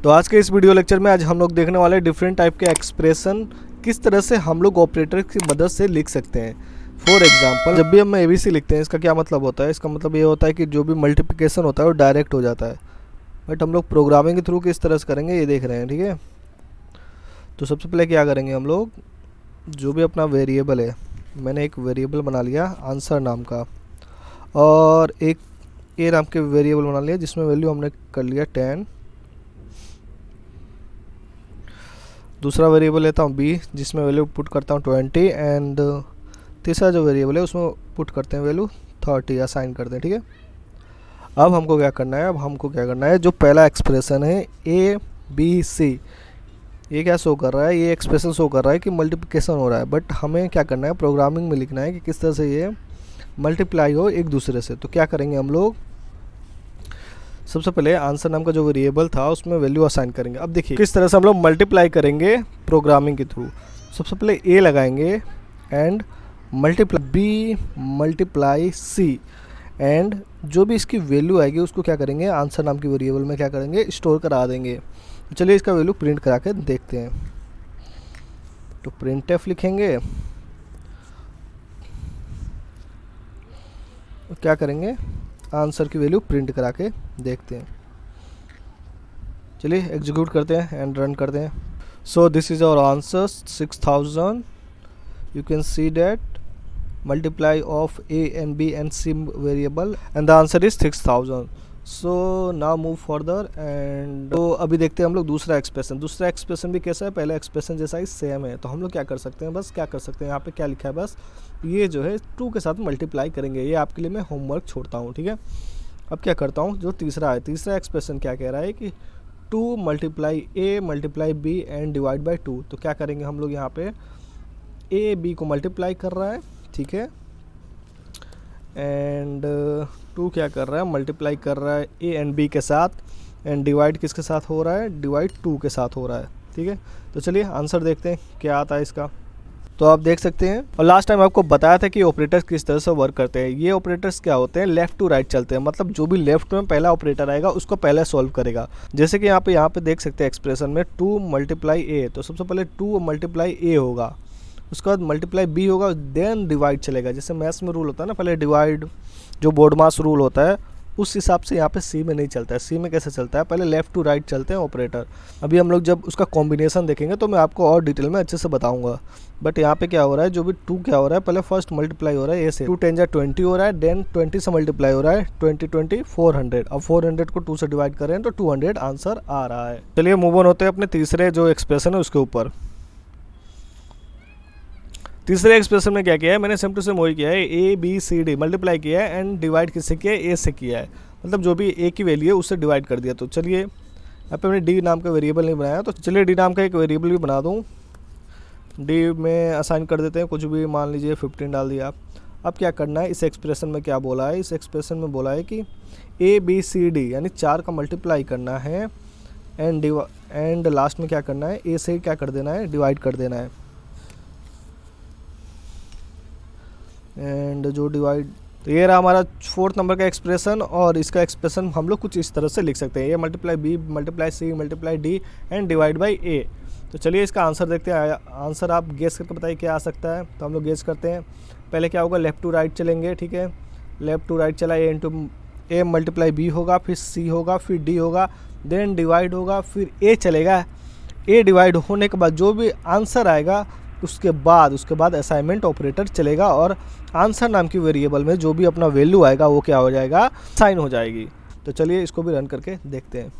तो आज के इस वीडियो लेक्चर में आज हम लोग देखने वाले डिफरेंट टाइप के एक्सप्रेशन किस तरह से हम लोग ऑपरेटर की मदद से लिख सकते हैं। फॉर एग्जांपल, जब भी हम ABC लिखते हैं इसका क्या मतलब होता है? इसका मतलब ये होता है कि जो भी मल्टीप्लिकेशन होता है वो डायरेक्ट हो जाता है, बट हम लोग प्रोग्रामिंग के थ्रू किस तरह से करेंगे ये देख रहे हैं। ठीक है, तो सबसे पहले क्या करेंगे हम लोग, जो भी अपना वेरिएबल है, मैंने एक वेरिएबल बना लिया आंसर नाम का, और एक ए नाम के वेरिएबल बना लिया जिसमें वैल्यू हमने कर लिया 10। दूसरा वेरिएबल लेता हूँ B जिसमें वैल्यू पुट करता हूँ 20, एंड तीसरा जो वेरिएबल है उसमें पुट करते हैं वैल्यू 30, असाइन करते हैं। ठीक है, अब हमको क्या करना है, जो पहला एक्सप्रेशन है ABC, ये क्या शो कर रहा है, ये एक्सप्रेशन शो कर रहा है कि मल्टीप्लिकेशन हो रहा है, बट हमें क्या करना है, प्रोग्रामिंग में लिखना है कि किस तरह से ये मल्टीप्लाई हो एक दूसरे से। तो क्या करेंगे हम लोग, सबसे पहले आंसर नाम का जो वेरिएबल था उसमें वैल्यू असाइन करेंगे। अब देखिए किस तरह से हम लोग मल्टीप्लाई करेंगे प्रोग्रामिंग के थ्रू। सबसे पहले A लगाएंगे and multiply B multiply C, and जो भी इसकी वैल्यू आएगी उसको क्या करेंगे, आंसर नाम की वेरिएबल में क्या करेंगे, स्टोर करा देंगे। चलिए इसका वैल्यू प्रिंट करा के देखते हैं। तो printf लिखेंगे, क्या करेंगे, आंसर की वैल्यू प्रिंट करा के देखते हैं। चलिए एग्जीक्यूट करते हैं एंड रन करते हैं। So this is our answer 6000। You can see that multiply of A and B and C variable and the answer is 6000। So now move further and तो अभी देखते हैं हम लोग दूसरा एक्सप्रेशन भी कैसा है, पहला एक्सप्रेशन जैसा ही सेम है। तो हम लोग क्या कर सकते हैं, बस क्या कर सकते हैं, यहाँ पे क्या लिखा है, बस ये जो है 2 के साथ मल्टीप्लाई करेंगे। ये आपके लिए मैं होमवर्क छोड़ता हूँ। ठीक है, अब क्या करता हूँ, जो तीसरा एक्सप्रेशन क्या कह रहा है कि 2 multiply A multiply B and divide by 2। तो क्या करेंगे हम लोग, यहाँ पे A B को मल्टीप्लाई कर रहा है, ठीक है, एंड 2 क्या कर रहा है, मल्टीप्लाई कर रहा है A एंड B के साथ, एंड डिवाइड किसके साथ हो रहा है, डिवाइड 2 के साथ हो रहा है। ठीक है, तो चलिए आंसर देखते हैं क्या आता है इसका। तो आप देख सकते हैं, और लास्ट टाइम आपको बताया था कि ऑपरेटर्स किस तरह से वर्क करते हैं। ये ऑपरेटर्स क्या होते हैं, लेफ्ट टू राइट चलते हैं, मतलब जो भी लेफ्ट में पहला ऑपरेटर आएगा उसको पहले सॉल्व करेगा। जैसे कि यहाँ पे देख सकते हैं एक्सप्रेशन में 2 मल्टीप्लाई A, तो सबसे पहले 2 मल्टीप्लाई A होगा, उसके बाद मल्टीप्लाई B होगा, देन डिवाइड चलेगा। जैसे मैथ्स में रूल होता है ना, पहले डिवाइड, जो बोर्ड मास रूल होता है, उस हिसाब से यहाँ पे C में नहीं चलता है। C में कैसे चलता है, पहले लेफ़्ट टू राइट चलते हैं ऑपरेटर। अभी हम लोग जब उसका कॉम्बिनेशन देखेंगे तो मैं आपको और डिटेल में अच्छे से बताऊंगा। बट यहाँ पे क्या हो रहा है, जो भी 2 क्या हो रहा है, पहले फर्स्ट मल्टीप्लाई हो रहा है A से, 2 10 20 हो रहा है, देन 20 से मल्टीप्लाई हो रहा है, 20 20 400। अब 400 को 2 से डिवाइड कर रहे हैं तो 200 आंसर आ रहा है। चलिए मूव ऑन होते हैं अपने तीसरे जो एक्सप्रेशन है उसके ऊपर। तीसरे एक्सप्रेशन में क्या किया है, मैंने सेम टू सेम वही किया है, ABCD मल्टीप्लाई किया है एंड डिवाइड किससे किया है, A से किया है, मतलब जो भी A की वैल्यू है उससे डिवाइड कर दिया। तो चलिए यहाँ पे मैंने D नाम का वेरिएबल नहीं बनाया, तो चलिए D नाम का एक वेरिएबल भी बना दूँ। D में असाइन कर देते हैं कुछ भी, मान लीजिए 15 डाल दिया। अब क्या करना है, इस एक्सप्रेशन में क्या बोला है, इस एक्सप्रेशन में बोला है कि ABCD यानी 4 का मल्टीप्लाई करना है, एंड लास्ट में क्या करना है, A से क्या कर देना है, डिवाइड कर देना है। एंड जो डिवाइड, तो ये रहा हमारा 4th नंबर का एक्सप्रेशन, और इसका एक्सप्रेशन हम लोग कुछ इस तरह से लिख सकते हैं, A multiply B multiply C multiply D and divide by A। तो चलिए इसका आंसर देखते हैं। आंसर आप गेस करके बताइए क्या आ सकता है। तो हम लोग गेस करते हैं, पहले क्या होगा, लेफ़्ट टू राइट चलेंगे। ठीक है, लेफ़्ट टू राइट चला, A मल्टीप्लाई B होगा, फिर C होगा, फिर D होगा, देन डिवाइड होगा, फिर A चलेगा। A डिवाइड होने के बाद जो भी आंसर आएगा उसके बाद असाइनमेंट ऑपरेटर चलेगा, और आंसर नाम की वेरिएबल में जो भी अपना वैल्यू आएगा वो क्या हो जाएगा, साइन हो जाएगी। तो चलिए इसको भी रन करके देखते हैं।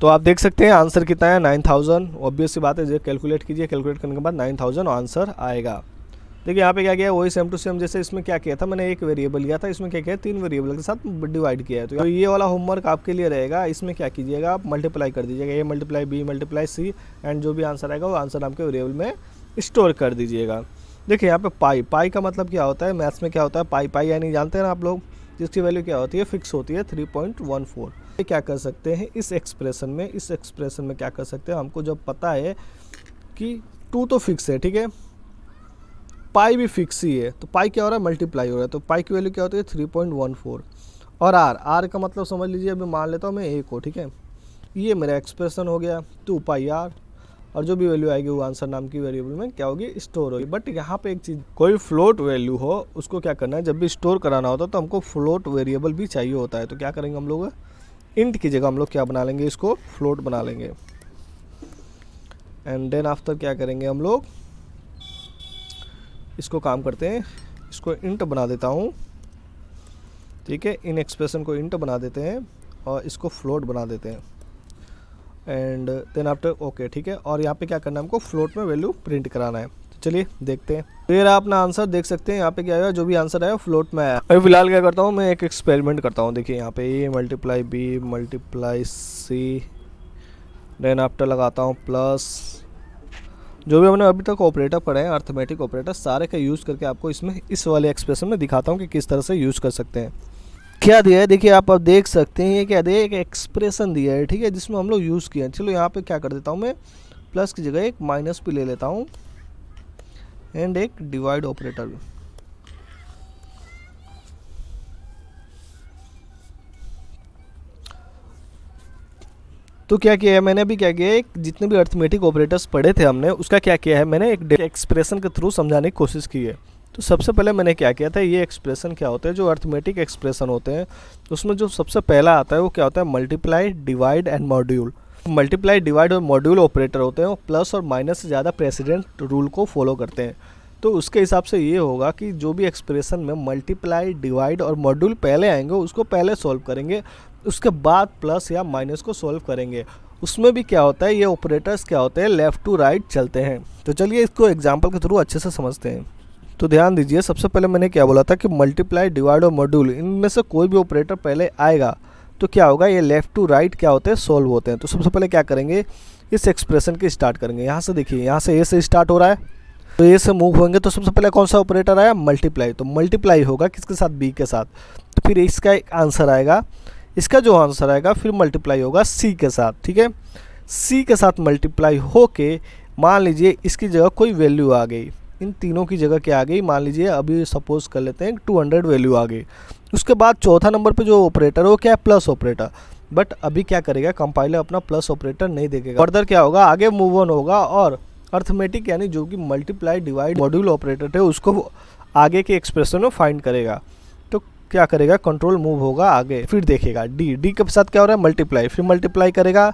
तो आप देख सकते हैं आंसर कितना है, 9000। ऑब्वियस सी बात है, जो कैलकुलेट कीजिए, कैलकुलेट करने के बाद 9000 आंसर आएगा। देखिए यहाँ पे क्या किया है, वही सेम टू सेम जैसे इसमें क्या किया था, मैंने एक वेरिएबल लिया था, इसमें क्या किया है, 3 वेरिएबल के साथ डिवाइड किया है। तो ये वाला होमवर्क आपके लिए रहेगा। इसमें क्या कीजिएगा, आप मल्टीप्लाई कर दीजिएगा, A multiply B multiply C, and जो भी आंसर आएगा वो आंसर नाम के वेरिएबल में स्टोर कर दीजिएगा। देखिए यहाँ पे पाई का मतलब क्या होता है, मैथ्स में क्या होता है, पाई यानी जानते हैं ना आप लोग, जिसकी वैल्यू क्या होती है, फिक्स होती है 3.14। क्या कर सकते हैं इस एक्सप्रेशन में क्या कर सकते हैं, हमको जब पता है कि 2 तो फिक्स है, ठीक है, पाई भी फिक्स ही है, तो पाई क्या हो रहा है, मल्टीप्लाई हो रहा है, तो पाई की वैल्यू क्या होती है 3.14। और आर का मतलब समझ लीजिए, अभी मान लेता हूँ मैं A को, ठीक है, ये मेरा एक्सप्रेशन हो गया 2πr, और जो भी वैल्यू आएगी वो आंसर नाम की वेरिएबल में क्या होगी, स्टोर होगी। बट यहाँ पे एक चीज़, कोई फ्लोट वैल्यू हो उसको क्या करना है, जब भी स्टोर कराना होता है तो हमको फ्लोट वेरिएबल भी चाहिए होता है। तो क्या करेंगे हम लोग, इंट की जगह हम लोग क्या बना लेंगे, इसको फ्लोट बना लेंगे। एंड देन आफ्टर क्या करेंगे हम लोग, इसको काम करते हैं, इसको इंट बना देता हूँ, ठीक है। इन एक्सप्रेशन को इंट बना देते हैं और इसको फ्लोट बना देते हैं। एंड देन आफ्टर ओके, ठीक है। और यहाँ पे क्या करना है, हमको फ्लोट में वैल्यू प्रिंट कराना है। तो चलिए देखते हैं। तो ये रहा अपना आंसर, देख सकते हैं यहाँ पे क्या आया, जो भी आंसर आया फ्लोट में आया। अभी फिलहाल क्या करता हूँ, मैं एक एक्सपेरिमेंट करता हूँ। देखिए यहाँ पे A multiply B multiply C, then after लगाता हूँ प्लस, जो भी हमने अभी तक ऑपरेटर पढ़े हैं, अर्थमेटिक ऑपरेटर, सारे का यूज़ करके आपको इसमें इस वाले एक्सप्रेशन में दिखाता हूँ कि किस तरह से यूज़ कर सकते हैं। क्या दिया है देखिए, आप अब देख सकते हैं ये क्या दिया है, एक एक्सप्रेशन दिया है, ठीक है, जिसमें हम लोग यूज़ किए हैं। चलो यहाँ पे क्या कर देता हूँ, मैं प्लस की जगह एक माइनस भी ले लेता हूँ एंड एक डिवाइड ऑपरेटर भी। तो क्या किया है मैंने, अभी क्या किया है, जितने भी अर्थमेटिक ऑपरेटर्स पढ़े थे हमने, उसका क्या किया है, मैंने एक एक्सप्रेशन के थ्रू समझाने की कोशिश की है। तो सबसे पहले मैंने क्या किया था, ये एक्सप्रेशन क्या होते हैं, जो अर्थमेटिक एक्सप्रेशन होते हैं उसमें जो सबसे पहला आता है वो क्या होता है, multiply divide and module. Multiply divide और मॉड्यूल ऑपरेटर होते हैं, वो प्लस और माइनस से ज़्यादा प्रेसिडेंट रूल को फॉलो करते हैं। तो उसके हिसाब से ये होगा कि जो भी एक्सप्रेशन में मल्टीप्लाई डिवाइड और मॉड्यूल पहले आएंगे उसको पहले सॉल्व करेंगे, उसके बाद प्लस या माइनस को सॉल्व करेंगे। उसमें भी क्या होता है, ये ऑपरेटर्स क्या होते हैं, लेफ़्ट टू राइट चलते हैं। तो चलिए इसको एग्जांपल के थ्रू अच्छे से समझते हैं। तो ध्यान दीजिए, सबसे पहले मैंने क्या बोला था कि मल्टीप्लाई डिवाइड और मॉड्यूल, इनमें से कोई भी ऑपरेटर पहले आएगा तो क्या होगा, ये लेफ़्ट टू राइट क्या होते हैं, सॉल्व होते हैं। तो सबसे पहले क्या करेंगे, इस एक्सप्रेशन की स्टार्ट करेंगे। यहाँ से देखिए, यहाँ से ए से स्टार्ट हो रहा है, तो ए से मूव होंगे तो सबसे पहले कौन सा ऑपरेटर आया, मल्टीप्लाई। तो मल्टीप्लाई होगा किसके साथ, बी के साथ। तो फिर इसका एक आंसर आएगा, इसका जो आंसर आएगा फिर मल्टीप्लाई होगा सी के साथ, ठीक है। सी के साथ मल्टीप्लाई होके मान लीजिए इसकी जगह कोई वैल्यू आ गई, इन तीनों की जगह क्या आ गई, मान लीजिए अभी सपोज कर लेते हैं 200 वैल्यू आ गई। उसके बाद चौथा नंबर पे जो ऑपरेटर है वो क्या है, प्लस ऑपरेटर। बट अभी क्या करेगा, कंपाइलर अपना प्लस ऑपरेटर नहीं देखेगा, फर्दर क्या होगा, आगे मूव ऑन होगा और अर्थमेटिक यानी जो कि मल्टीप्लाई डिवाइड मॉड्यूल ऑपरेटर है उसको आगे के एक्सप्रेशन में फाइंड करेगा। तो क्या करेगा, कंट्रोल मूव होगा आगे, फिर देखेगा डी के साथ क्या हो रहा है, मल्टीप्लाई, फिर मल्टीप्लाई करेगा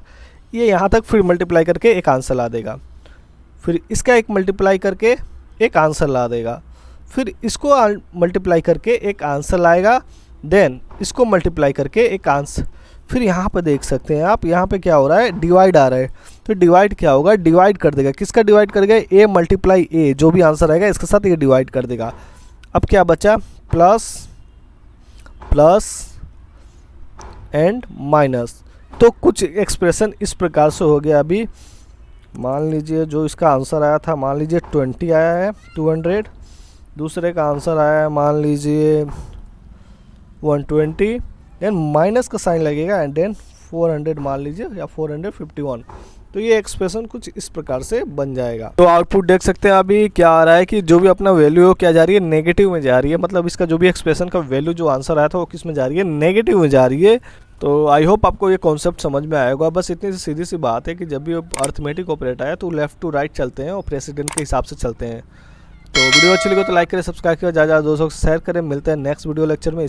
ये यहाँ तक, फिर मल्टीप्लाई करके एक आंसर ला देगा, फिर इसका एक मल्टीप्लाई करके एक आंसर ला देगा, फिर इसको मल्टीप्लाई करके एक आंसर लाएगा, देन इसको मल्टीप्लाई करके एक आंसर। फिर यहाँ पे देख सकते हैं आप, यहाँ पे क्या हो रहा है, डिवाइड आ रहा है। तो डिवाइड क्या होगा, डिवाइड कर देगा, किसका डिवाइड कर देगा, ए मल्टीप्लाई ए, जो भी आंसर आएगा इसके साथ ये डिवाइड कर देगा। अब क्या बचा, प्लस प्लस एंड माइनस। तो कुछ एक्सप्रेशन इस प्रकार से हो गया। अभी मान लीजिए जो इसका आंसर आया था, मान लीजिए 20 आया है 200, दूसरे का आंसर आया है मान लीजिए 120, देन माइनस का साइन लगेगा एंड देन 400 मान लीजिए या 451। तो ये एक्सप्रेशन कुछ इस प्रकार से बन जाएगा। तो आउटपुट देख सकते हैं अभी क्या आ रहा है कि जो भी अपना वैल्यू है क्या जा रही है, नेगेटिव में जा रही है। मतलब इसका जो भी एक्सप्रेशन का वैल्यू जो आंसर आया था वो किस में जा रही है, नेगेटिव में जा रही है। तो आई होप आपको ये कॉन्सेप्ट समझ में आएगा। बस इतनी सीधी सी बात है कि जब भी अर्थमेटिक ऑपरेटर है तो लेफ्ट टू राइट चलते हैं और प्रेसिडेंट के हिसाब से चलते हैं। तो वीडियो अच्छी लगे तो लाइक करें, सब्सक्राइब करें, ज़्यादा दोस्तों से शेयर करें। मिलते हैं नेक्स्ट वीडियो लेक्चर में।